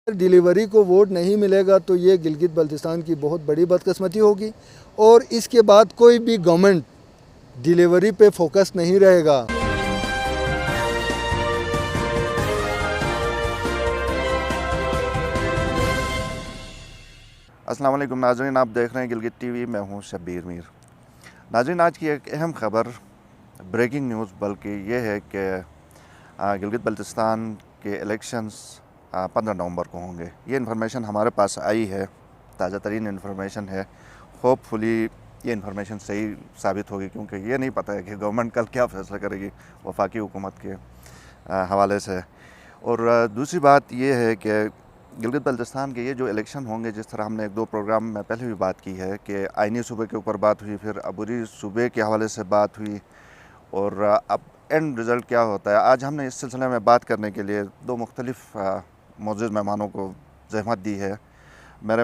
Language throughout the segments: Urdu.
ڈیلیوری کو ووٹ نہیں ملے گا تو یہ گلگت بلتستان کی بہت بڑی بدقسمتی ہوگی، اور اس کے بعد کوئی بھی گورنمنٹ ڈیلیوری پہ فوکس نہیں رہے گا۔ السلام علیکم ناظرین، آپ دیکھ رہے ہیں گلگت ٹی وی، میں ہوں شبیر میر۔ ناظرین، آج کی ایک اہم خبر، بریکنگ نیوز بلکہ یہ ہے کہ گلگت بلتستان کے الیکشنز 15 نومبر کو ہوں گے۔ یہ انفارمیشن ہمارے پاس آئی ہے، تازہ ترین انفارمیشن ہے۔ ہوپ فلی یہ انفارمیشن صحیح ثابت ہوگی، کیونکہ یہ نہیں پتہ ہے کہ گورنمنٹ کل کیا فیصلہ کرے گی وفاقی حکومت کے حوالے سے۔ اور دوسری بات یہ ہے کہ گلگت بلتستان کے یہ جو الیکشن ہوں گے، جس طرح ہم نے ایک دو پروگرام میں پہلے بھی بات کی ہے کہ آئینی صوبے کے اوپر بات ہوئی، پھر عبوری صوبے کے حوالے سے بات ہوئی، اور اب اینڈ رزلٹ کیا ہوتا ہے۔ آج ہم نے اس سلسلے میں بات کرنے کے لیے دو مختلف معزز مہمانوں کو زحمت دی ہے۔ میرے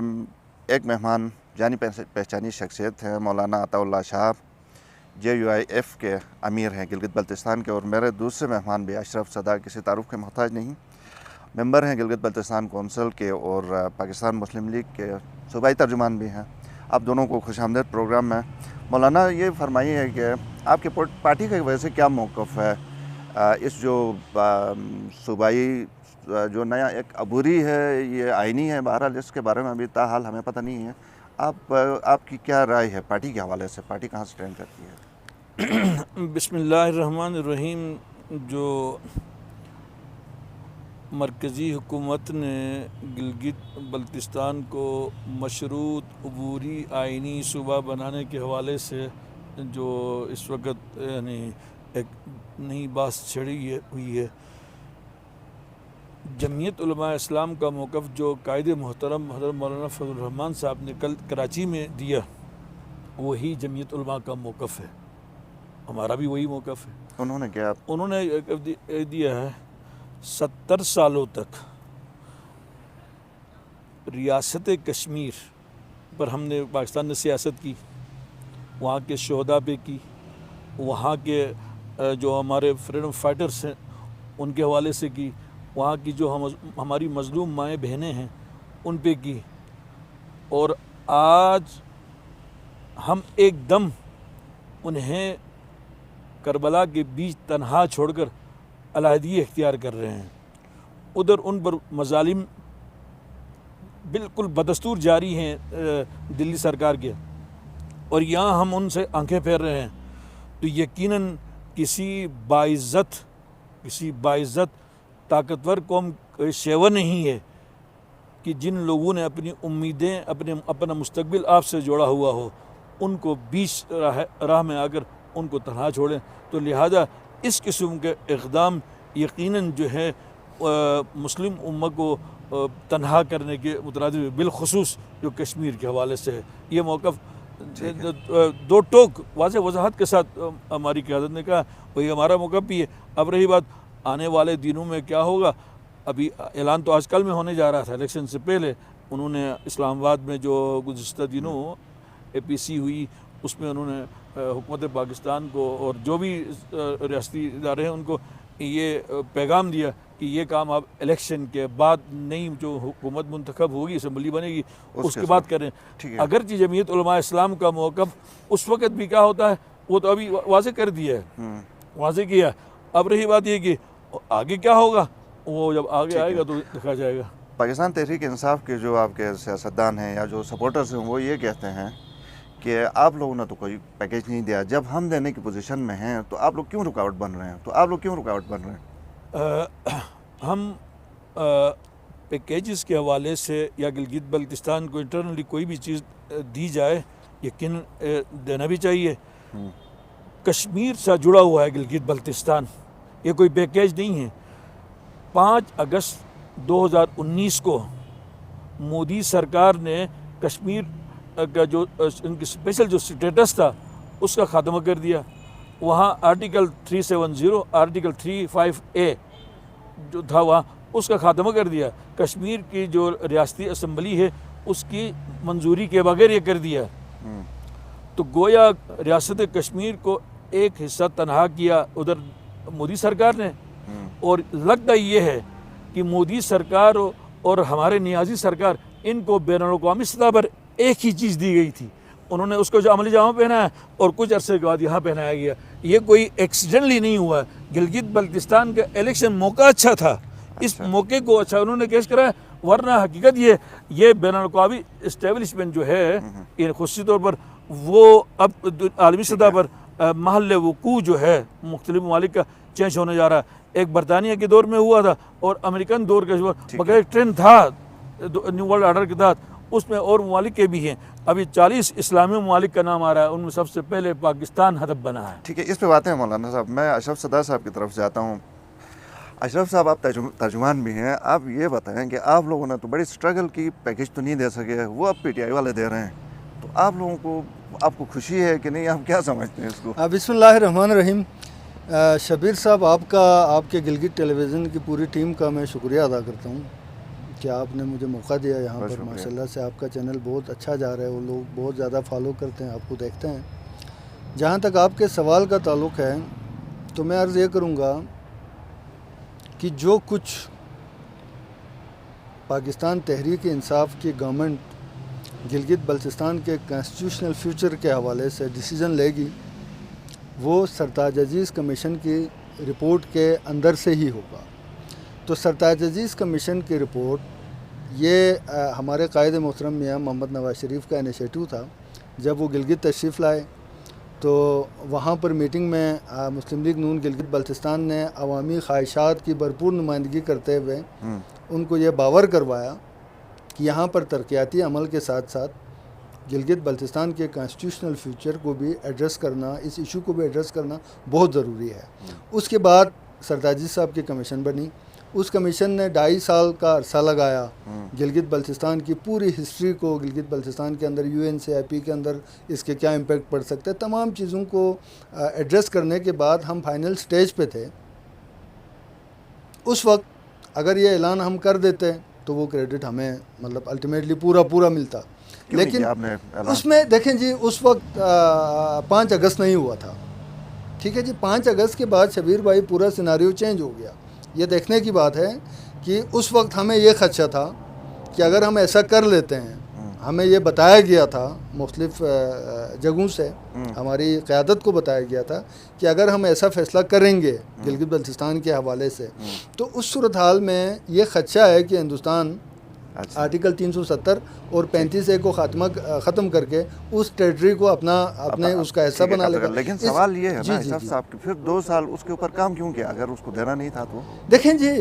ایک مہمان جانی پہچانی شخصیت ہیں، مولانا عطا اللہ شاہ، JUIF کے امیر ہیں گلگت بلتستان کے، اور میرے دوسرے مہمان بھی اشرف صدا، کسی تعارف کے محتاج نہیں، ممبر ہیں گلگت بلتستان کونسل کے اور پاکستان مسلم لیگ کے صوبائی ترجمان بھی ہیں۔ آپ دونوں کو خوش آمدید پروگرام میں۔ مولانا، یہ فرمائیے کہ آپ کے پارٹی کی وجہ سے کیا موقف ہے اس جو صوبائی جو نیا ایک عبوری ہے، یہ آئینی ہے، بہرحال اس کے بارے میں ابھی تاحال ہمیں پتہ نہیں ہے۔ آپ کی کیا رائے ہے پارٹی کے حوالے سے؟ پارٹی کہاں سٹینڈ کرتی ہے؟ بسم اللہ الرحمن الرحیم۔ جو مرکزی حکومت نے گلگت بلتستان کو مشروط عبوری آئینی صوبہ بنانے کے حوالے سے جو اس وقت ایک نئی بات چھڑی ہوئی ہے، جمعیت علماء اسلام کا موقف جو قائد محترم حضرت مولانا فضل الرحمان صاحب نے کل کراچی میں دیا، وہی جمعیت علماء کا موقف ہے، ہمارا بھی وہی موقف ہے۔ انہوں نے کیا؟ انہوں نے دیا ہے 70 سالوں تک ریاست کشمیر پر ہم نے، پاکستان نے سیاست کی، وہاں کے شہداء پہ کی، وہاں کے جو ہمارے فریڈم فائٹرز ہیں ان کے حوالے سے کی، وہاں کی جو ہماری مظلوم مائیں بہنیں ہیں ان پہ کی، اور آج ہم ایک دم انہیں کربلا کے بیچ تنہا چھوڑ کر علیحدگی اختیار کر رہے ہیں۔ ادھر ان پر مظالم بالکل بدستور جاری ہیں دلی سرکار کے، اور یہاں ہم ان سے آنکھیں پھیر رہے ہیں، تو یقیناً کسی باعزت طاقتور قوم شیوا نہیں ہے کہ جن لوگوں نے اپنی امیدیں، اپنا مستقبل آپ سے جوڑا ہوا ہو، ان کو بیچ راہ میں آ کر ان کو تنہا چھوڑیں۔ تو لہذا اس قسم کے اقدام یقیناً جو ہے مسلم امت کو تنہا کرنے کے مترادف، بالخصوص جو کشمیر کے حوالے سے ہے۔ یہ موقف دو ٹوک واضح وضاحت کے ساتھ ہماری قیادت نے کہا، وہی ہمارا موقف بھی ہے۔ اب رہی بات آنے والے دنوں میں کیا ہوگا، ابھی اعلان تو آج کل میں ہونے جا رہا تھا، الیکشن سے پہلے انہوں نے اسلام آباد میں جو گزشتہ دنوں APC ہوئی، اس میں انہوں نے حکومت پاکستان کو اور جو بھی ریاستی ادارے ہیں ان کو یہ پیغام دیا کہ یہ کام آپ الیکشن کے بعد، نئی جو حکومت منتخب ہوگی، اسمبلی بنے گی، اس کے بعد کریں۔ اگرچہ جمعیت علماء اسلام کا موقف اس وقت بھی کیا ہوتا ہے وہ تو ابھی واضح کر دیا ہے، واضح کیا۔ اب رہی بات یہ کہ آگے کیا ہوگا، وہ جب آگے آئے گا تو دیکھا جائے گا۔ پاکستان تحریک انصاف کے جو آپ کے سیاستدان ہیں یا جو سپورٹرز ہیں، وہ یہ کہتے ہیں کہ آپ لوگوں نے تو کوئی پیکیج نہیں دیا، جب ہم دینے کی پوزیشن میں ہیں تو آپ لوگ کیوں رکاوٹ بن رہے ہیں؟ ہم پیکیجز کے حوالے سے یا گلگت بلتستان کو انٹرنلی کوئی بھی چیز دی جائے، یقین دینا بھی چاہیے۔ کشمیر سے جڑا ہوا ہے گلگت بلتستان، یہ کوئی پیکیج نہیں ہے۔ 5 اگست 2019 کو مودی سرکار نے کشمیر کا جو ان کی اسپیشل جو اسٹیٹس تھا اس کا خاتمہ کر دیا۔ وہاں آرٹیکل 370، آرٹیکل 35A جو تھا وہاں اس کا خاتمہ کر دیا۔ کشمیر کی جو ریاستی اسمبلی ہے اس کی منظوری کے بغیر یہ کر دیا، تو گویا ریاست کشمیر کو ایک حصہ تنہا کیا ادھر مودی سرکار نے، اور لگتا یہ ہے کہ مودی سرکار اور ہمارے نیازی سرکار ان کو بین الاقوامی سطح پر ایک ہی چیز دی گئی تھی، انہوں نے اس کو جو عملی جامہ پہنا ہے اور کچھ عرصے کے بعد یہاں پہنایا گیا. یہ کوئی ایکسیڈنٹلی نہیں ہوا ہے. گلگت بلتستان کا الیکشن موقع اچھا تھا، اس موقع کو اچھا انہوں نے کیش کرا ہے، ورنہ حقیقت یہ بین الاقوامی اسٹیبلشمنٹ جو ہے خصوصی طور پر وہ اب عالمی سطح پر محل وقوع جو ہے مختلف ممالک کا چینج ہونے جا رہا ہے. ایک برطانیہ کے دور میں ہوا تھا اور امریکن دور کے مگر ایک ٹرینڈ تھا نیو ورلڈ آرڈر کے تحت، اس میں اور ممالک کے بھی ہیں. ابھی 40 اسلامی ممالک کا نام آ رہا ہے، ان میں سب سے پہلے پاکستان ہدف بنا ہے. ٹھیک ہے، اس پہ باتیں ہیں مولانا صاحب. میں اشرف صدر صاحب کی طرف جاتا ہوں. اشرف صاحب آپ ترجمان بھی ہیں، آپ یہ بتائیں کہ آپ لوگوں نے تو بڑی اسٹرگل کی، پیکیج تو نہیں دے سکے، وہ اب پی ٹی آئی والے دے رہے ہیں، تو آپ لوگوں کو آپ کو خوشی ہے کہ نہیں؟ آپ کیا سمجھتے ہیں اس کو؟ بسم اللہ الرحمن الرحیم. شبیر صاحب، آپ کے گلگت ٹیلی ویژن کی پوری ٹیم کا میں شکریہ ادا کرتا ہوں کہ آپ نے مجھے موقع دیا یہاں پر. ماشاءاللہ سے آپ کا چینل بہت اچھا جا رہا ہے، وہ لوگ بہت زیادہ فالو کرتے ہیں، آپ کو دیکھتے ہیں. جہاں تک آپ کے سوال کا تعلق ہے تو میں عرض یہ کروں گا کہ جو کچھ پاکستان تحریک انصاف کی گورنمنٹ گلگت بلتستان کے کانسٹیٹیوشنل فیوچر کے حوالے سے ڈیسیژن لے گی، وہ سرتاج عزیز کمیشن کی رپورٹ کے اندر سے ہی ہوگا. تو سرتاج عزیز کمیشن کی رپورٹ یہ ہمارے قائد محترم میاں محمد نواز شریف کا انیشیٹو تھا. جب وہ گلگت تشریف لائے تو وہاں پر میٹنگ میں مسلم لیگ نون گلگت بلتستان نے عوامی خواہشات کی بھرپور نمائندگی کرتے ہوئے ان کو یہ باور کروایا کہ یہاں پر ترقیاتی عمل کے ساتھ ساتھ گلگت بلتستان کے کانسٹیٹیوشنل فیوچر کو بھی ایڈریس کرنا، اس ایشو کو بھی ایڈریس کرنا بہت ضروری ہے. اس کے بعد سرتاج صاحب کی کمیشن بنی. اس کمیشن نے 2.5 سال کا عرصہ لگایا گلگت بلتستان کی پوری ہسٹری کو، گلگت بلتستان کے اندر UNCIP کے اندر اس کے کیا امپیکٹ پڑ سکتے ہیں، تمام چیزوں کو ایڈریس کرنے کے بعد ہم فائنل سٹیج پہ تھے. اس وقت اگر یہ اعلان ہم کر دیتے تو وہ کریڈٹ ہمیں مطلب الٹیمیٹلی پورا ملتا. لیکن اس میں دیکھیں جی، اس وقت 5 اگست نہیں ہوا تھا. ٹھیک ہے جی، 5 اگست کے بعد شبیر بھائی پورا سیناریو چینج ہو گیا. یہ دیکھنے کی بات ہے کہ اس وقت ہمیں یہ خدشہ تھا کہ اگر ہم ایسا کر لیتے ہیں، ہمیں یہ بتایا گیا تھا مختلف جگہوں سے، ہماری قیادت کو بتایا گیا تھا کہ اگر ہم ایسا فیصلہ کریں گے گلگت بلتستان کے حوالے سے تو اس صورتحال میں یہ خدشہ ہے کہ ہندوستان آرٹیکل 370 اور 35A کو ختم کر کے اس ٹریٹری کو اپنے اس کا حصہ بنا لے گا. لیکن سوال یہ ہے نا اشرف صاحب کہ پھر 2 سال اس کے اوپر کام کیوں کیا اگر اس کو دینا نہیں تھا تو؟ دیکھیں جی،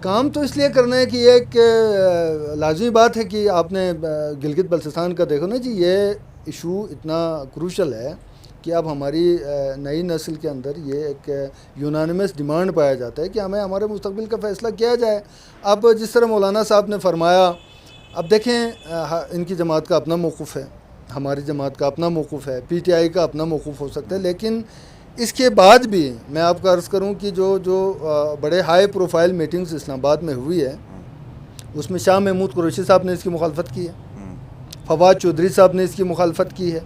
کام تو اس لیے کرنا ہے کہ یہ ایک لازمی بات ہے کہ آپ نے گلگت بلتستان کا دیکھو نا جی، یہ ایشو اتنا کروشل ہے کہ اب ہماری نئی نسل کے اندر یہ ایک یونانیمس ڈیمانڈ پایا جاتا ہے کہ ہمیں ہمارے مستقبل کا فیصلہ کیا جائے. اب جس طرح مولانا صاحب نے فرمایا، اب دیکھیں ان کی جماعت کا اپنا موقف ہے، ہماری جماعت کا اپنا موقف ہے، PTI کا اپنا موقف ہو سکتا ہے. لیکن اس کے بعد بھی میں آپ کو عرض کروں کہ جو بڑے ہائی پروفائل میٹنگز اسلام آباد میں ہوئی ہے، اس میں شاہ محمود قریشی صاحب نے اس کی مخالفت کی ہے، فواد چودھری صاحب نے اس کی مخالفت کی ہے،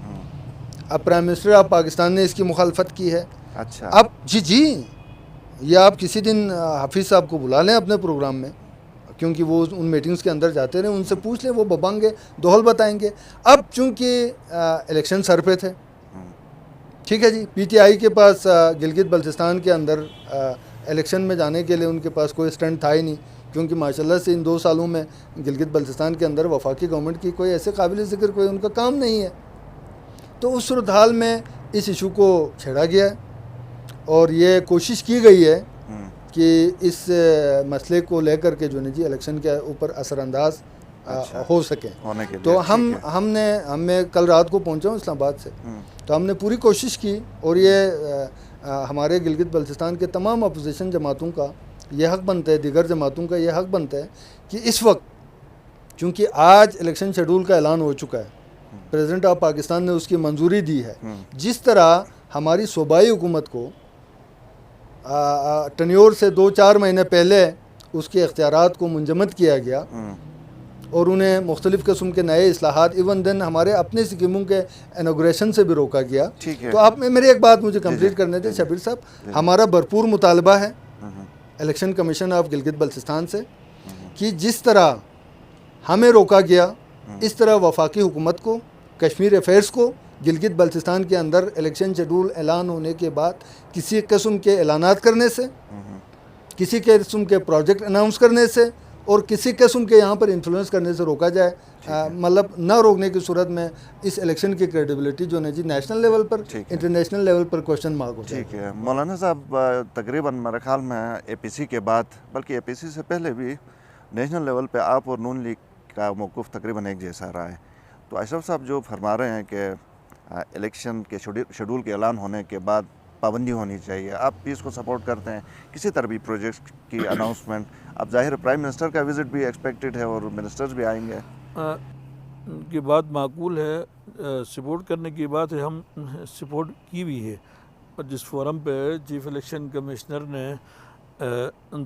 اب پرائم منسٹر آف پاکستان نے اس کی مخالفت کی ہے. اچھا، اب جی یہ آپ کسی دن حفیظ صاحب کو بلا لیں اپنے پروگرام میں، کیونکہ وہ ان میٹنگز کے اندر جاتے رہے، ان سے پوچھ لیں، وہ ببانگے دوہل بتائیں گے. اب چونکہ الیکشن سر پہ تھے، ٹھیک ہے جی، PTI کے پاس گلگت بلتستان کے اندر الیکشن میں جانے کے لیے ان کے پاس کوئی اسٹینڈ تھا ہی نہیں، کیونکہ ماشاءاللہ سے ان 2 سالوں میں گلگت بلتستان کے اندر وفاقی گورنمنٹ کی کوئی ایسے قابل ذکر کوئی ان کا کام نہیں ہے. تو اس صورتحال میں اس ایشو کو چھیڑا گیا ہے اور یہ کوشش کی گئی ہے کہ اس مسئلے کو لے کر کے جو ہے جی الیکشن کے اوپر اثر انداز ہو سکیں. تو ہمیں کل رات کو پہنچا ہوں اسلام آباد سے، تو ہم نے پوری کوشش کی اور یہ ہمارے گلگت بلتستان کے تمام اپوزیشن جماعتوں کا یہ حق بنتا ہے، دیگر جماعتوں کا یہ حق بنتا ہے کہ اس وقت چونکہ آج الیکشن شیڈول کا اعلان ہو چکا ہے، پریزیڈنٹ آف پاکستان نے اس کی منظوری دی ہے، جس طرح ہماری صوبائی حکومت کو ٹنیور سے 2-4 مہینے پہلے اس کے اختیارات کو منجمد کیا گیا اور انہیں مختلف قسم کے نئے اصلاحات ایون دین ہمارے اپنے اسکیموں کے انوگریشن سے بھی روکا گیا. تو آپ میں میری ایک بات مجھے کمپلیٹ کرنے دیں شبیر صاحب، ہمارا بھرپور مطالبہ ہے election commission of Gilgit Baltistan سے کہ جس طرح ہمیں روکا گیا اس طرح وفاقی حکومت کو کشمیر افیئرس کو گلگت بلتستان کے اندر الیکشن شیڈول اعلان ہونے کے بعد کسی قسم کے اعلانات کرنے سے، کسی قسم کے پروجیکٹ اناؤنس کرنے سے اور کسی قسم کے یہاں پر انفلوئنس کرنے سے روکا جائے. مطلب نہ روکنے کی صورت میں اس الیکشن کی کریڈیبلٹی جو ہے جی نیشنل لیول پر انٹرنیشنل لیول پر کوشچن مارک ہو جائے. ٹھیک ہے مولانا صاحب، تقریباً میرے خیال میں اے پی سی کے بعد، بلکہ اے پی سی سے پہلے بھی نیشنل لیول پہ آپ اور نون لیگ کا موقف تقریباً ایک جیسا رہا ہے. تو اشرف صاحب جو فرما رہے ہیں کہ الیکشن کے شیڈول کے اعلان ہونے کے بعد پابندی ہونی چاہیے، آپ بھی اس کو سپورٹ کرتے ہیں کسی طرح بھی پروجیکٹ کی اناؤنسمنٹ؟ اب ظاہر پرائم منسٹر کا وزٹ بھی ایکسپیکٹڈ ہے اور منسٹرز بھی آئیں گے. ان کی بات معقول ہے، سپورٹ کرنے کی بات ہے، ہم سپورٹ کی بھی ہے. اور جس فورم پہ چیف الیکشن کمشنر نے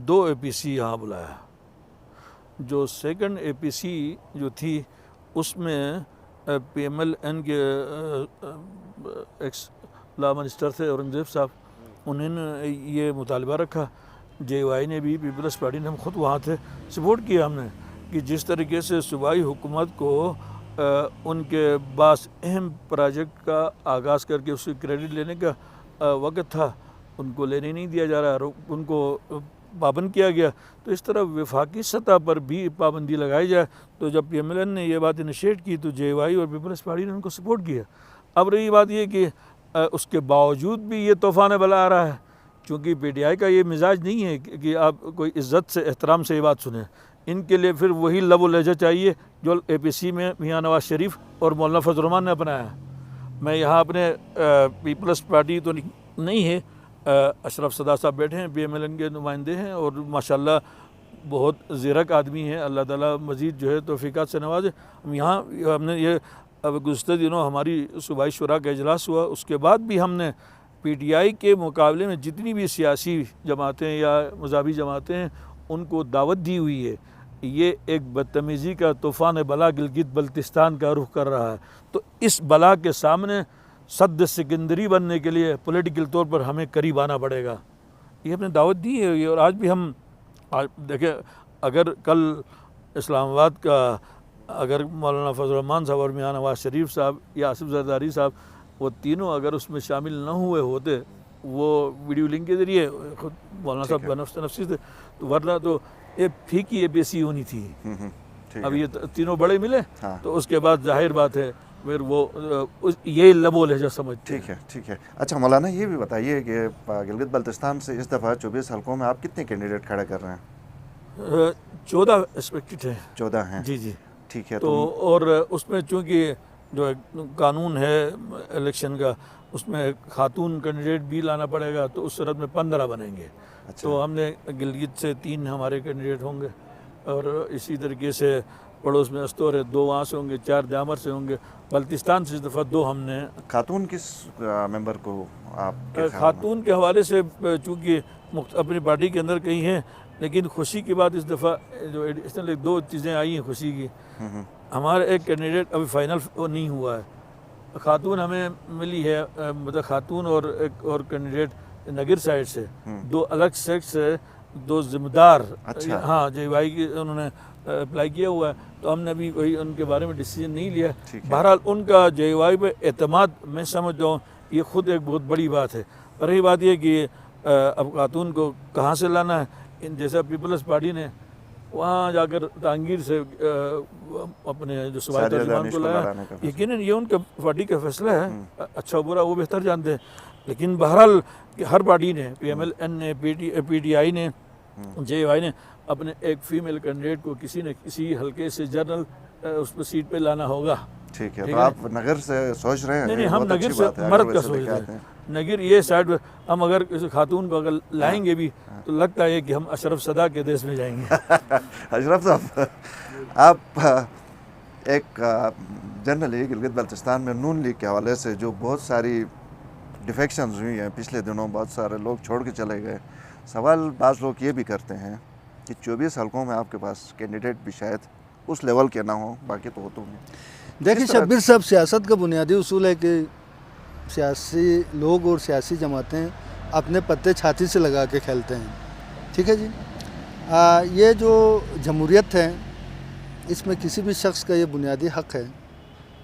2 اے پی سی یہاں بلایا، جو سیکنڈ اے پی سی جو تھی اس میں پی ایم ایل این کے ایکس لا منسٹر تھے اورنگزیب صاحب، انہوں نے یہ مطالبہ رکھا. جے وائی نے بھی، پیپلز پارٹی نے، ہم خود وہاں تھے، سپورٹ کیا ہم نے کہ جس طریقے سے صوبائی حکومت کو ان کے بعض اہم پروجیکٹ کا آغاز کر کے اس کی کریڈٹ لینے کا وقت تھا، ان کو لینے نہیں دیا جا رہا، ان کو پابند کیا گیا. تو اس طرح وفاقی سطح پر بھی پابندی لگائی جائے. تو جب پی ایم ایل این نے یہ بات انیشیٹ کی تو جے وائی اور پیپلز پارٹی نے ان کو سپورٹ کیا. اب رہی بات یہ کہ اس کے باوجود بھی یہ طوفان بلا آ رہا ہے، چونکہ پی ٹی آئی کا یہ مزاج نہیں ہے کہ آپ کوئی عزت سے احترام سے یہ بات سنیں. ان کے لیے پھر وہی لب و لہجہ چاہیے جو اے پی سی میں میاں نواز شریف اور مولانا فضل الرحمان نے اپنایا. میں یہاں اپنے پیپلز پارٹی تو نہیں ہے، اشرف صدا صاحب بیٹھے ہیں، پی ایم ایل این کے نمائندے ہیں اور ماشاءاللہ بہت زیرک آدمی ہیں، اللہ تعالیٰ مزید جو ہے توفیقات سے نوازے. ہم نے یہ اب گزشتہ دنوں ہماری صوبائی شورا کا اجلاس ہوا، اس کے بعد بھی ہم نے پی ٹی آئی کے مقابلے میں جتنی بھی سیاسی جماعتیں یا مذہبی جماعتیں ہیں ان کو دعوت دی ہوئی ہے. یہ ایک بدتمیزی کا طوفان بلا گلگت بلتستان کا رخ کر رہا ہے. تو اس بلا کے سامنے سد سکندری بننے کے لیے پولیٹیکل طور پر ہمیں قریب آنا پڑے گا. یہ ہم نے دعوت دی ہے. اور آج بھی ہم دیکھیں، اگر کل اسلام آباد کا اگر مولانا فضل الرحمان صاحب اور میاں نواز شریف صاحب یا آصف زرداری صاحب وہ تینوں اگر اس میں شامل نہ ہوئے ہوتے، وہ ویڈیو لنک کے ذریعے خود مولانا صاحب بنفس نفسی تھے، تو ورنہ تو یہ پھیکی اے پی سی ہونی تھی. اب یہ تینوں بڑے ملے تو اس کے بعد ظاہر بات ہے پھر وہ یہ لب و لہجہ سمجھتے. ٹھیک ہے. اچھا مولانا یہ بھی بتائیے کہ گلگت بلتستان سے اس دفعہ 24 حلقوں میں آپ کتنے کینڈیڈیٹ کھڑے کر رہے ہیں؟ 14 ایکسپیکٹڈ ہیں. 14 ہیں. جی. ٹھیک ہے. تو اور اس میں چونکہ جو قانون ہے الیکشن کا، اس میں خاتون کینڈیڈیٹ بھی لانا پڑے گا، تو اس صورت میں 15 بنیں گے. تو ہم نے گلگت سے 3 ہمارے کینڈیڈیٹ ہوں گے، اور اسی طریقے سے پڑوس میں استور ہے 2 وہاں سے ہوں گے، 4 جامر سے ہوں گے. بلتستان سے اس دفعہ 2 ہم نے. خاتون کس ممبر کو آپ؟ خاتون کے حوالے سے چونکہ اپنی پارٹی کے اندر کہیں ہیں، لیکن خوشی کی بات اس دفعہ جو ایڈیشنل 2 چیزیں آئی ہیں خوشی کی. ہمارا ایک کینڈیڈیٹ ابھی فائنل نہیں ہوا ہے، خاتون ہمیں ملی ہے، مطلب خاتون اور ایک اور کینڈیڈیٹ نگر سائڈ سے، 2 الگ سیکٹ سے 2 ذمہ دار. ہاں جے وائی کی انہوں نے اپلائی کیا ہوا ہے، تو ہم نے ابھی کوئی ان کے بارے میں ڈیسیجن نہیں لیا. بہرحال ان کا جے وائی پہ اعتماد میں سمجھتا ہوں یہ خود ایک بہت بڑی بات ہے. رہی بات یہ کہ اب خاتون کو کہاں سے لانا ہے، جیسا پیپلز پارٹی نے وہاں جا کر تانگیر سے اپنے جو صوبائی ترجمان کو لایا، یقیناً یہ ان کا پارٹی کا فیصلہ ہے، اچھا برا وہ بہتر جانتے ہیں. لیکن بہرحال ہر پارٹی نے، پی ایم ایل این نے، پی ٹی آئی نے، جے وائی نے اپنے ایک فیمیل کینڈیڈیٹ کو کسی نہ کسی حلقے سے جنرل اس پہ سیٹ پہ لانا ہوگا. ٹھیک ہے. تو آپ نگر سے سوچ رہے ہیں؟ نہیں، ہم نگر سے مرد کا سوچ رہے ہیں. نگر یہ سائڈ پہ ہم اگر کسی خاتون کو اگر لائیں گے بھی تو لگتا ہے کہ ہم اشرف صدا کے دیش میں جائیں گے. اشرف صاحب، آپ ایک جنرلی گلگت بلتستان میں نون لیگ کے حوالے سے جو بہت ساری ڈیفیکشنز ہوئی ہیں پچھلے دنوں، بہت سارے لوگ چھوڑ کے چلے گئے، سوال بعض لوگ یہ بھی کرتے ہیں کہ 24 حلقوں میں آپ کے پاس کینڈیڈیٹ بھی شاید اس لیول کے نہ ہوں، باقی تو ہوتے ہیں. دیکھیں شبیر صاحب، سیاست کا بنیادی اصول ہے کہ سیاسی لوگ اور سیاسی جماعتیں اپنے پتے چھاتی سے لگا کے کھیلتے ہیں. ٹھیک ہے جی. یہ جو جمہوریت ہے اس میں کسی بھی شخص کا یہ بنیادی حق ہے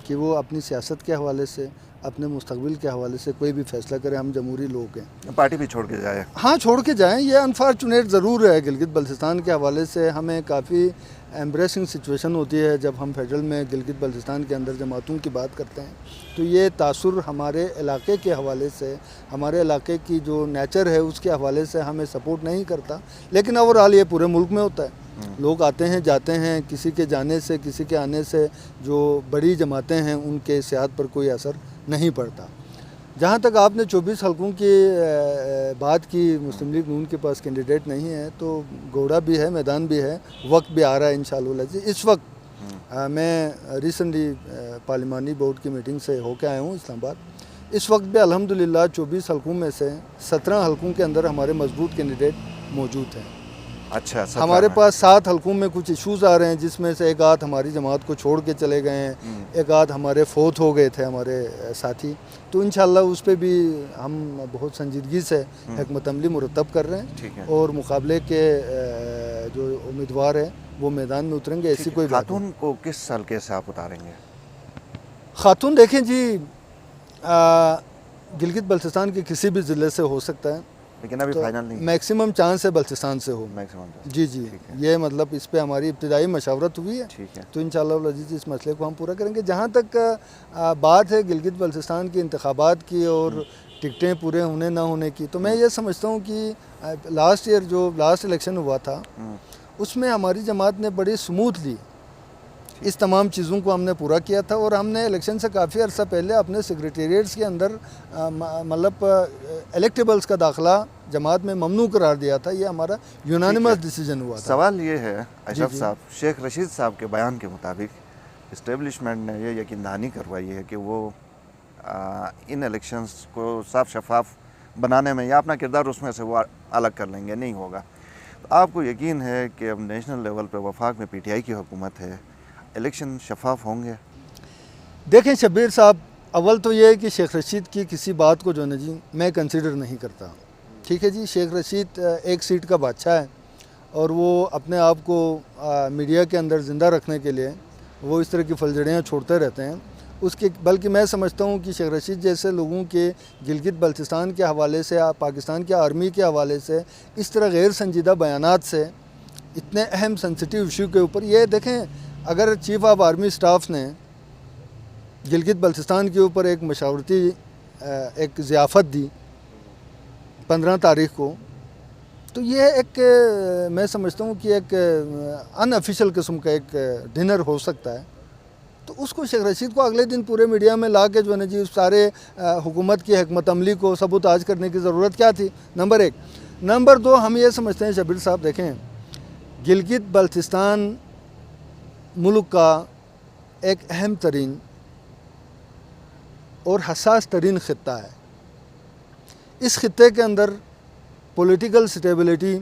کہ وہ اپنی سیاست کے حوالے سے اپنے مستقبل کے حوالے سے کوئی بھی فیصلہ کرے. ہم جمہوری لوگ ہیں. پارٹی بھی چھوڑ کے جائے. ہاں چھوڑ کے جائیں. یہ انفارچونیٹ ضرور ہے. گلگت بلتستان کے حوالے سے ہمیں کافی ایمبریسنگ سچویشن ہوتی ہے جب ہم فیڈرل میں گلگت بلتستان کے اندر جماعتوں کی بات کرتے ہیں تو یہ تاثر ہمارے علاقے کے حوالے سے, ہمارے علاقے کی جو نیچر ہے اس کے حوالے سے ہمیں سپورٹ نہیں کرتا. لیکن اوورآل یہ پورے ملک میں ہوتا ہے. لوگ آتے ہیں جاتے ہیں, کسی کے جانے سے کسی کے آنے سے جو بڑی جماعتیں ہیں ان کے سیاحت پر کوئی اثر نہیں پڑتا. جہاں تک آپ نے 24 حلقوں کی بات کی, مسلم لیگ نون کے پاس کینڈیڈیٹ نہیں ہے تو گھوڑا بھی ہے, میدان بھی ہے, وقت بھی آ رہا ہے انشاءاللہ. اس وقت میں ریسنٹلی پارلیمانی بورڈ کی میٹنگ سے ہو کے آیا ہوں اسلام آباد. اس وقت بھی الحمدللہ 24 حلقوں میں سے 17 حلقوں کے اندر ہمارے مضبوط کینڈیڈیٹ موجود ہیں. اچھا, ہمارے پاس 7 حلقوں میں کچھ ایشوز آ رہے ہیں جس میں سے ایک آدھ ہماری جماعت کو چھوڑ کے چلے گئے ہیں, ایک آدھ ہمارے فوت ہو گئے تھے ہمارے ساتھی. تو انشاءاللہ اس پہ بھی ہم بہت سنجیدگی سے حکمت عملی مرتب کر رہے ہیں اور مقابلے کے جو امیدوار ہیں وہ میدان میں اتریں گے. ایسی کوئی بات. خاتون کو کس سال کے سے آپ اتاریں گے؟ خاتون دیکھیں جی, گلگت بلتستان کے کسی بھی ضلع سے ہو سکتا ہے لیکن ابھی فائنل نہیں. میکسیمم چانس ہے بلتستان سے ہو. جی یہ مطلب اس پہ ہماری ابتدائی مشاورت ہوئی ہے. تو انشاءاللہ العزیز اس مسئلے کو ہم پورا کریں گے. جہاں تک بات ہے گلگت بلتستان کی انتخابات کی اور ٹکٹیں پورے ہونے نہ ہونے کی, تو میں یہ سمجھتا ہوں کہ لاسٹ ایئر جو لاسٹ الیکشن ہوا تھا اس میں ہماری جماعت نے بڑی سموتھلی اس تمام چیزوں کو ہم نے پورا کیا تھا اور ہم نے الیکشن سے کافی عرصہ پہلے اپنے سیکریٹریٹس کے اندر مطلب الیکٹیبلز کا داخلہ جماعت میں ممنوع قرار دیا تھا. یہ ہمارا یونانیمس ڈیسیجن ہوا تھا. سوال یہ ہے اشرف صاحب, شیخ رشید صاحب کے بیان کے مطابق اسٹیبلشمنٹ نے یہ یقین دہانی کروائی ہے کہ وہ ان الیکشنز کو صاف شفاف بنانے میں یا اپنا کردار اس میں سے وہ الگ کر لیں گے, نہیں ہوگا. تو آپ کو یقین ہے کہ اب نیشنل لیول پہ وفاق میں پی ٹی آئی کی حکومت ہے, الیکشن شفاف ہوں گے؟ دیکھیں شبیر صاحب, اول تو یہ ہے کہ شیخ رشید کی کسی بات کو جو ہے جی میں کنسیڈر نہیں کرتا. ٹھیک ہے جی, شیخ رشید ایک سیٹ کا بادشاہ ہے اور وہ اپنے آپ کو میڈیا کے اندر زندہ رکھنے کے لیے وہ اس طرح کی فلجڑیاں چھوڑتے رہتے ہیں. اس کے بلکہ میں سمجھتا ہوں کہ شیخ رشید جیسے لوگوں کے گلگت بلتستان کے حوالے سے, پاکستان کے آرمی کے حوالے سے اس طرح غیر سنجیدہ بیانات سے اتنے اہم سینسٹیو ایشو کے اوپر, یہ دیکھیں اگر چیف آف آرمی سٹاف نے گلگت بلتستان کے اوپر ایک مشاورتی ایک ضیافت دی 15 تاریخ کو, تو یہ ایک میں سمجھتا ہوں کہ ایک ان آفیشیل قسم کا ایک ڈنر ہو سکتا ہے. تو اس کو شیخ رشید کو اگلے دن پورے میڈیا میں لا کے جو ہے جی اس سارے حکومت کی حکمت عملی کو سبوتاژ کرنے کی ضرورت کیا تھی؟ نمبر 1. نمبر 2, ہم یہ سمجھتے ہیں شبیر صاحب, دیکھیں گلگت بلتستان ملک کا ایک اہم ترین اور حساس ترین خطہ ہے. اس خطے کے اندر پولیٹیکل سٹیبلٹی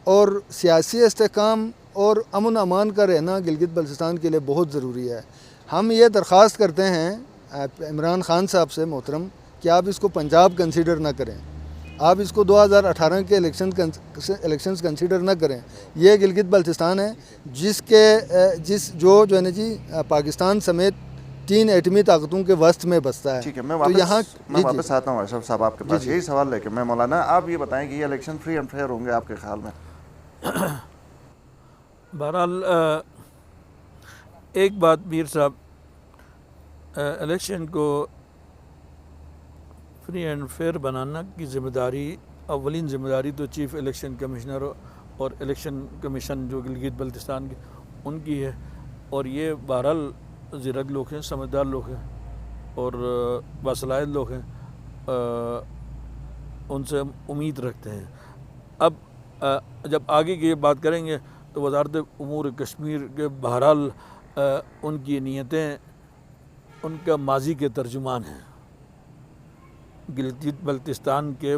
اور سیاسی استحکام اور امن امان کا رہنا گلگت بلتستان کے لیے بہت ضروری ہے. ہم یہ درخواست کرتے ہیں عمران خان صاحب سے محترم کہ آپ اس کو پنجاب کنسیڈر نہ کریں, آپ اس کو 2018 کے الیکشنز کنسیڈر نہ کریں. یہ گلگت بلتستان ہے جو ہے نا جی پاکستان سمیت 3 ایٹمی طاقتوں کے وسط میں بستا ہے. ٹھیک ہے, میں واپس آتا ہوں اشرف صاحب آپ کے پاس. یہی سوال لے کے میں مولانا, آپ یہ بتائیں کہ یہ الیکشن فری اینڈ فیئر ہوں گے آپ کے خیال میں؟ بہرحال ایک بات میر صاحب, الیکشن کو فری اینڈ فیئر بنانا کی ذمہ داری, اولین ذمہ داری تو چیف الیکشن کمشنر اور الیکشن کمیشن جو گلگت بلتستان کی ان کی ہے. اور یہ بہرحال زیرک لوگ ہیں, سمجھدار لوگ ہیں اور باصلاحیت لوگ ہیں, ان سے امید رکھتے ہیں. اب جب آگے کی بات کریں گے تو وزارت امور کشمیر کے بہرحال ان کی نیتیں ان کا ماضی کے ترجمان ہیں. گلگت بلتستان کے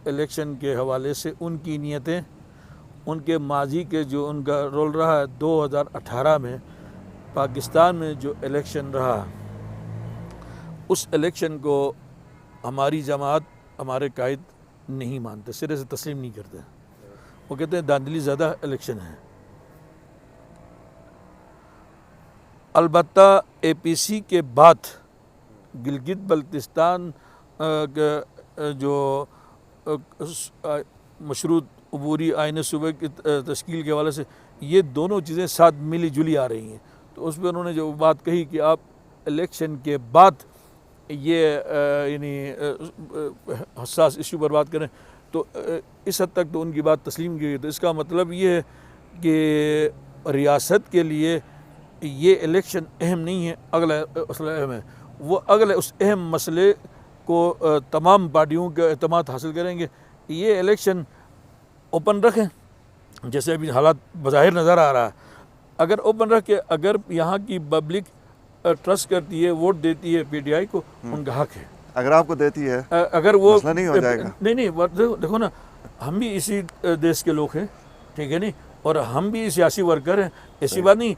الیکشن کے حوالے سے ان کی نیتیں ان کے ماضی کے جو ان کا رول رہا ہے 2018 میں پاکستان میں جو الیکشن رہا, اس الیکشن کو ہماری جماعت, ہمارے قائد نہیں مانتے, سرے سے تسلیم نہیں کرتے. وہ کہتے ہیں دھاندلی زیادہ الیکشن ہے. البتہ اے پی سی کے بعد گلگت بلتستان جو مشروط عبوری آئین صوبے کی تشکیل کے حوالے سے یہ دونوں چیزیں ساتھ ملی جلی آ رہی ہیں. تو اس پہ انہوں نے جو بات کہی کہ آپ الیکشن کے بعد یہ یعنی حساس ایشو پر بات کریں تو اس حد تک تو ان کی بات تسلیم کی گئی. تو اس کا مطلب یہ ہے کہ ریاست کے لیے یہ الیکشن اہم نہیں ہے، اگلا مسئلہ اہم ہے. وہ اگلے اس اہم مسئلے کو تمام پارٹیوں کے اعتماد حاصل کریں گے. یہ الیکشن اوپن رکھیں جیسے ابھی حالات بظاہر نظر آ رہا ہے. اگر اوپن رکھ کے اگر یہاں کی پبلک ٹرسٹ کرتی ہے، ووٹ دیتی ہے پی ٹی آئی کو، ان کا حق ہے. اگر آپ کو دیتی ہے اگر وہ مسئلہ نہیں ہو جائے گا. نہیں دیکھو نا، ہم بھی اسی دیش کے لوگ ہیں، ٹھیک ہے نہیں، اور ہم بھی سیاسی ورکر ہیں. ایسی بات نہیں،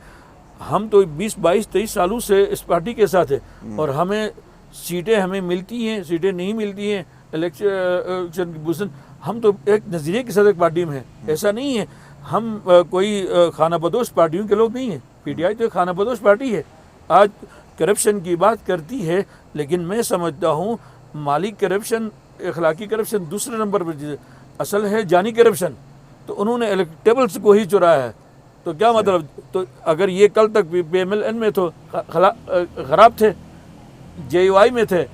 ہم تو 20 22 23 سالوں سے اس پارٹی کے ساتھ ہیں اور ہمیں سیٹیں ہمیں ملتی ہیں، سیٹیں نہیں ملتی ہیں الیکشن کی پوزیشن. ہم تو ایک نظریے کے ساتھ ایک پارٹی میں ہیں. ایسا نہیں ہے ہم کوئی خانہ بدوش پارٹیوں کے لوگ نہیں ہیں. پی ٹی آئی تو ایک خانہ بدوش پارٹی ہے. آج کرپشن کی بات کرتی ہے، لیکن میں سمجھتا ہوں مالی کرپشن، اخلاقی کرپشن دوسرے نمبر پر چیز ہے. اصل ہے جانی کرپشن. تو انہوں نے الیکٹیبلز کو ہی چرایا ہے. تو کیا مطلب، تو اگر یہ کل تک پی ایم ایل این میں تو خراب تھے، جے یو آئی میں تھے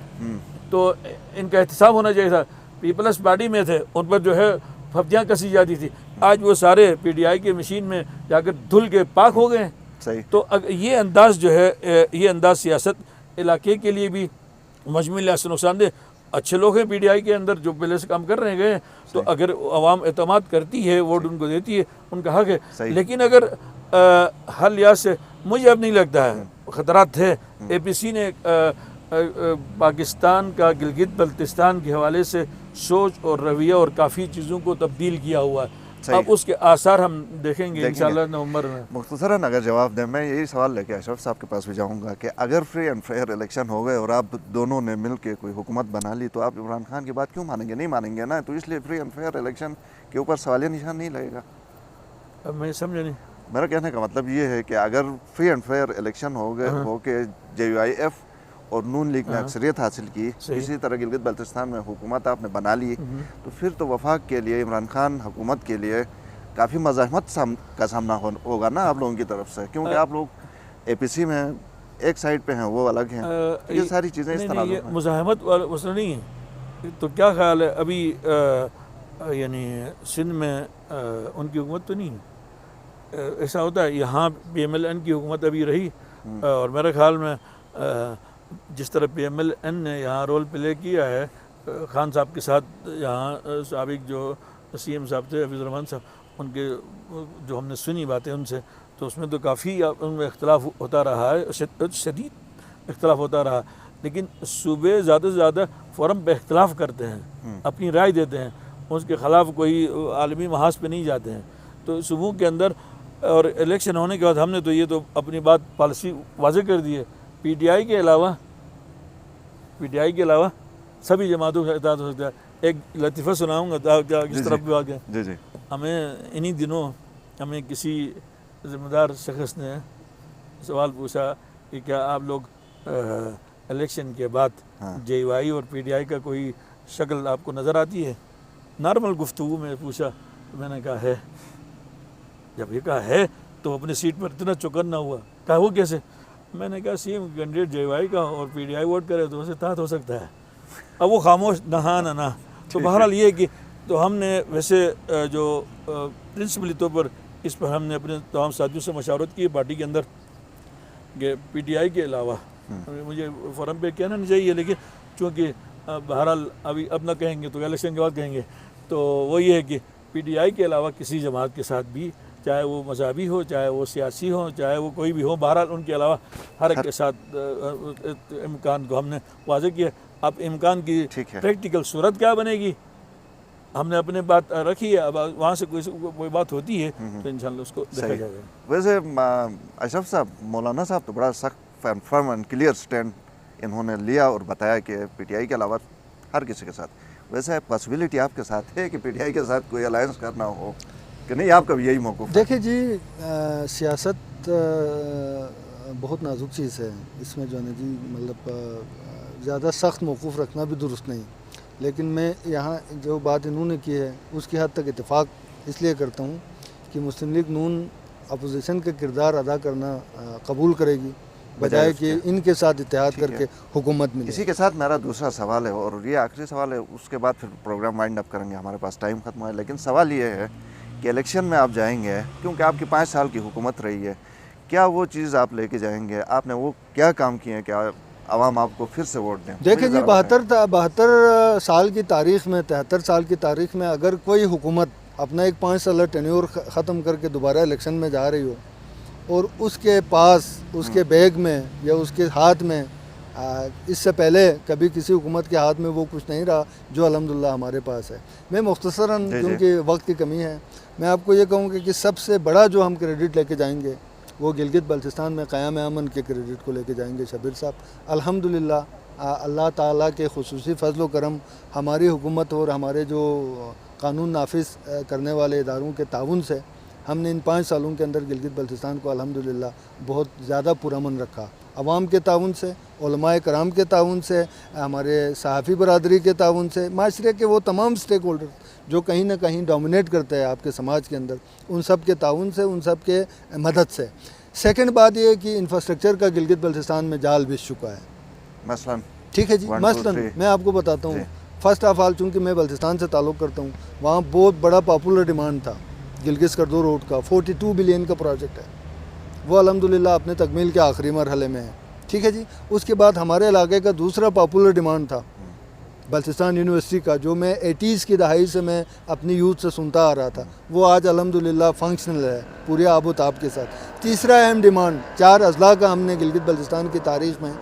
تو ان کا احتساب ہونا چاہیے تھا. پیپلز پارٹی میں تھے، ان پر جو ہے پھپتیاں کسی جاتی تھی. آج وہ سارے پی ٹی آئی کی مشین میں جا کر دھل کے پاک ہو گئے ہیں. صحیح. تو یہ انداز جو ہے، یہ انداز سیاست علاقے کے لیے بھی مجموعی لحاظ سے نقصان دہ. اچھے لوگ ہیں پی ٹی آئی کے اندر جو پہلے سے کام کر رہے گئے ہیں، تو اگر عوام اعتماد کرتی ہے، ووٹ ان کو دیتی ہے، ان کا حق ہے. لیکن اگر ہر لحاظ سے مجھے اب نہیں لگتا ہے، خطرات تھے. اے پی سی نے پاکستان کا گلگت بلتستان کے حوالے سے سوچ اور رویہ اور کافی چیزوں کو تبدیل کیا ہوا ہے. اب اس کے آثار ہم دیکھیں گے انشاءاللہ نومبر میں. مختصراً اگر جواب دیں، میں یہی سوال لے کے اشرف صاحب کے پاس بھی جاؤں گا کہ اگر فری اینڈ فیئر الیکشن ہو گئے اور آپ دونوں نے مل کے کوئی حکومت بنا لی تو آپ عمران خان کی بات کیوں مانیں گے؟ نہیں مانیں گے نا. تو اس لیے فری اینڈ فیئر الیکشن کے اوپر سوالیہ نشان نہیں لگے گا. اب میں سمجھا نہیں. میرا کہنے کا مطلب یہ ہے کہ اگر فری اینڈ فیئر الیکشن ہو گئے، ہو کے جے یو آئی ایف اور نون لیگ نے اکثریت حاصل کی، اسی طرح گلگت بلتستان میں حکومت آپ نے بنا لی، تو پھر تو وفاق کے لیے، عمران خان حکومت کے لیے کافی مزاحمت کا سامنا ہوگا نا آپ لوگوں کی طرف سے، کیونکہ آپ لوگ اے پی سی میں ایک سائڈ پہ ہیں، وہ الگ ہیں. یہ ساری چیزیں اس طرح یہ مزاحمت والا مسئلہ نہیں ہے. تو کیا خیال ہے ابھی یعنی سندھ میں ان کی حکومت تو نہیں ہے؟ ایسا ہوتا ہے یہاں پی ایم ایل این کی حکومت ابھی رہی، اور میرے خیال میں جس طرح پی ایم ایل این نے یہاں رول پلے کیا ہے خان صاحب کے ساتھ، یہاں سابق جو سی ایم صاحب تھے حفیظ الرحمان صاحب، ان کے جو ہم نے سنی باتیں ان سے، تو اس میں تو کافی ان میں اختلاف ہوتا رہا ہے، شدید اختلاف ہوتا رہا. لیکن صوبے زیادہ سے زیادہ فورم پہ اختلاف کرتے ہیں، اپنی رائے دیتے ہیں، اس کے خلاف کوئی عالمی محاذ پہ نہیں جاتے ہیں. تو صوبوں کے اندر اور الیکشن ہونے کے بعد ہم نے تو یہ تو اپنی بات پالیسی واضح کر دی ہے. پی ٹی آئی کے علاوہ سبھی جماعتوں کا اطاعت ہو سکتا ہے. ایک لطیفہ سناؤں گا کس طرف بھی واقع ہے. جی ہمیں انہی دنوں ہمیں کسی ذمہ دار شخص نے سوال پوچھا کہ کیا آپ لوگ الیکشن کے بعد جے یو آئی اور پی ٹی آئی کا کوئی شکل آپ کو نظر آتی ہے؟ نارمل گفتگو میں پوچھا. تو میں نے کہا ہے. جب یہ کہا ہے تو اپنی سیٹ پر اتنا چوکن نہ ہوا. کہا وہ کیسے؟ میں نے کہا C M candidate J U I کا اور پی ٹی آئی ووٹ کرے تو اسے اتحاد ہو سکتا ہے. اب وہ خاموش، نہ ہاں نہ نہ. تو بہرحال یہ کہ تو ہم نے ویسے جو پرنسپلی طور پر اس پر ہم نے اپنے تمام ساتھیوں سے مشاورت کی پارٹی کے اندر کہ پی ٹی آئی کے علاوہ، مجھے فورم پہ کہنا نہیں چاہیے لیکن چونکہ بہرحال اب نہ کہیں گے تو الیکشن کے بعد کہیں گے، تو وہ یہ ہے کہ پی ٹی آئی کے علاوہ کسی جماعت کے ساتھ بھی، چاہے وہ مذہبی ہو، چاہے وہ سیاسی ہو، چاہے وہ کوئی بھی ہو، بہرحال ان کے علاوہ ہر ایک کے ساتھ امکان کو ہم نے واضح کیا. اب امکان کی پریکٹیکل صورت کیا بنے گی ہم نے اپنے بات رکھی ہے. اب وہاں سے کوئی بات ہوتی ہے تو انشاءاللہ اس کو دیکھا جائے گا. ویسے اشرف صاحب، مولانا صاحب تو بڑا سخت فرم اینڈ کلیئر سٹینڈ انہوں نے لیا اور بتایا کہ پی ٹی آئی کے علاوہ ہر کسی کے ساتھ. ویسے پاسبلٹی آپ کے ساتھ ہے کہ پی ٹی آئی کے ساتھ کوئی الائنس کرنا ہو؟ کہ نہیں آپ کا بھی یہی موقف ہے؟ دیکھیں جی سیاست بہت نازک چیز ہے، اس میں جو ہے نا جی مطلب زیادہ سخت موقف رکھنا بھی درست نہیں، لیکن میں یہاں جو بات انہوں نے کی ہے اس کی حد تک اتفاق اس لیے کرتا ہوں کہ مسلم لیگ نون اپوزیشن کا کردار ادا کرنا قبول کرے گی بجائے کہ ان کے ساتھ اتحاد کر کے حکومت ملے۔ اسی کے ساتھ میرا دوسرا سوال ہے اور یہ آخری سوال ہے، اس کے بعد پھر پروگرام وائنڈ اپ کریں گے، ہمارے پاس ٹائم ختم ہوا ہے، لیکن سوال یہ ہے کہ الیکشن میں آپ جائیں گے کیونکہ آپ کی 5 سال کی حکومت رہی ہے، کیا وہ چیز آپ لے کے جائیں گے؟ آپ نے وہ کیا کام کیے ہیں کہ عوام آپ کو پھر سے ووٹ دیں؟ دیکھیں جی 72 سال کی تاریخ میں 73 سال کی تاریخ میں اگر کوئی حکومت اپنا ایک 5 سالہ ٹینیور ختم کر کے دوبارہ الیکشن میں جا رہی ہو اور اس کے پاس اس کے بیگ میں یا اس کے ہاتھ میں اس سے پہلے کبھی کسی حکومت کے ہاتھ میں وہ کچھ نہیں رہا جو الحمدللہ ہمارے پاس ہے، میں مختصراً کیونکہ وقت کی کمی ہے میں آپ کو یہ کہوں گا کہ سب سے بڑا جو ہم کریڈٹ لے کے جائیں گے وہ گلگت بلتستان میں قیام امن کے کریڈٹ کو لے کے جائیں گے شبیر صاحب۔ الحمدللہ اللہ تعالیٰ کے خصوصی فضل و کرم ہماری حکومت اور ہمارے جو قانون نافذ کرنے والے اداروں کے تعاون سے ہم نے ان 5 سالوں کے اندر گلگت بلتستان کو الحمدللہ بہت زیادہ پرامن رکھا، عوام کے تعاون سے، علماء کرام کے تعاون سے، ہمارے صحافی برادری کے تعاون سے، معاشرے کے وہ تمام سٹیک ہولڈر جو کہیں نہ کہیں ڈومینیٹ کرتے ہیں آپ کے سماج کے اندر، ان سب کے تعاون سے، ان سب کے مدد سے۔ سیکنڈ بات یہ ہے کہ انفراسٹرکچر کا گلگت بلتستان میں جال بچھ چکا ہے، مثلاً ٹھیک ہے جی، مثلاً میں آپ کو بتاتا ہوں، فرسٹ آف آل چونکہ میں بلتستان سے تعلق کرتا ہوں، وہاں بہت بڑا پاپولر ڈیمانڈ تھا گلگت سکردو روڈ کا، 42 بلین کا پروجیکٹ ہے، وہ الحمدللہ اپنے تکمیل کے آخری مرحلے میں ہے، ٹھیک ہے جی۔ اس کے بعد ہمارے علاقے کا دوسرا پاپولر ڈیمانڈ تھا بلتستان یونیورسٹی کا، جو میں 80s کی دہائی سے میں اپنی یوتھ سے سنتا آ رہا تھا، وہ آج الحمدللہ فنکشنل ہے پورے آب و تاب کے ساتھ۔ تیسرا اہم ڈیمانڈ 4 اضلاع کا ہم نے گلگت بلتستان کی تاریخ میں،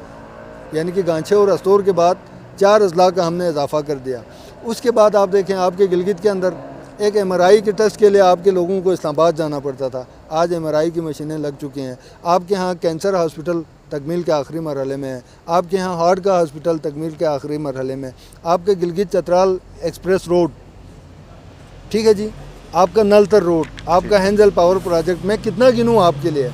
یعنی کہ گانچھے اور استور کے بعد 4 اضلاع کا ہم نے اضافہ کر دیا۔ اس کے بعد آپ دیکھیں آپ کے گلگت کے اندر ایک ایم آر آئی کے ٹیسٹ کے لیے آپ کے لوگوں کو اسلام آباد جانا پڑتا تھا، آج ایم آر آئی کی مشینیں لگ چکی ہیں، آپ کے ہاں کینسر ہاسپٹل تکمیل کے آخری مرحلے میں ہے، آپ کے ہاں ہارٹ کا ہاسپٹل تکمیل کے آخری مرحلے میں، آپ کے گلگت چترال ایکسپریس روڈ، ٹھیک ہے جی، آپ کا نلتر روڈ، آپ کا ہینزل پاور پروجیکٹ، میں کتنا گنوں آپ کے لیے،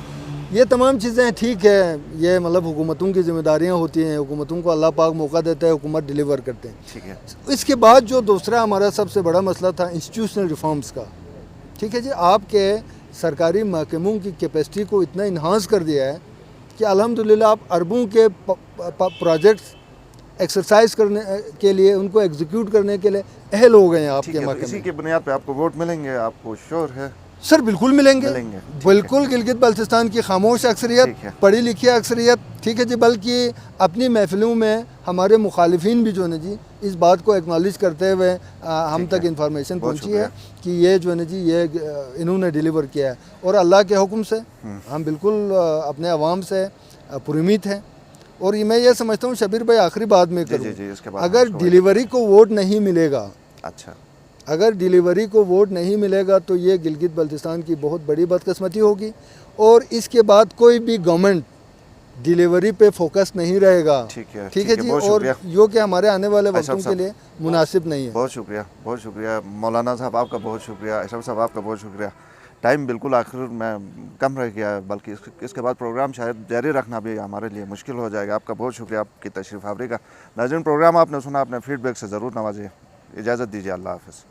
یہ تمام چیزیں ٹھیک ہے، یہ مطلب حکومتوں کی ذمہ داریاں ہوتی ہیں، حکومتوں کو اللہ پاک موقع دیتا ہے، حکومت ڈیلیور کرتے ہیں، ٹھیک ہے۔ اس کے بعد جو دوسرا ہمارا سب سے بڑا مسئلہ تھا انسٹیٹیوشنل ریفارمز کا، ٹھیک ہے جی، آپ کے سرکاری محکموں کی کیپیسٹی کو اتنا انہانس کر دیا ہے کہ الحمدللہ آپ اربوں کے پروجیکٹس ایکسرسائز کرنے کے لیے، ان کو ایگزیکیوٹ کرنے کے لیے اہل ہو گئے ہیں آپ کے محکمے۔ اسی کی بنیاد پہ آپ کو ووٹ ملیں گے، آپ کو شور ہے؟ سر بالکل ملیں گے، بالکل گلگت بلتستان کی خاموش اکثریت، پڑھی لکھی اکثریت، ٹھیک ہے جی، بلکہ اپنی محفلوں میں ہمارے مخالفین بھی جو ہے نا جی اس بات کو ایکنالج کرتے ہوئے ہم تک انفارمیشن پہنچی ہے کہ یہ جو ہے نا جی یہ انہوں نے ڈیلیور کیا ہے، اور اللہ کے حکم سے ہم بالکل اپنے عوام سے پر امید ہیں۔ اور میں یہ سمجھتا ہوں شبیر بھائی آخری بات میں کروں، اگر ڈیلیوری کو ووٹ نہیں ملے گا، اچھا اگر ڈیلیوری کو ووٹ نہیں ملے گا تو یہ گلگت بلتستان کی بہت بڑی بدقسمتی ہوگی، اور اس کے بعد کوئی بھی گورنمنٹ ڈیلیوری پہ فوکس نہیں رہے گا، ٹھیک ہے جی، اور جو کہ ہمارے آنے والے وقتوں کے لیے مناسب نہیں ہے۔ بہت شکریہ، بہت شکریہ مولانا صاحب، آپ کا بہت شکریہ، اشرف صاحب آپ کا بہت شکریہ۔ ٹائم بالکل آخر میں کم رہ گیا ہے، بلکہ اس کے بعد پروگرام شاید جاری رکھنا بھی ہمارے لیے مشکل ہو جائے گا۔ آپ کا بہت شکریہ آپ کی تشریف آوری کا۔ ناظرین، پروگرام آپ نے سنا، اپنے فیڈ بیک سے ضرور نوازیے۔ اجازت دیجیے، اللہ حافظ۔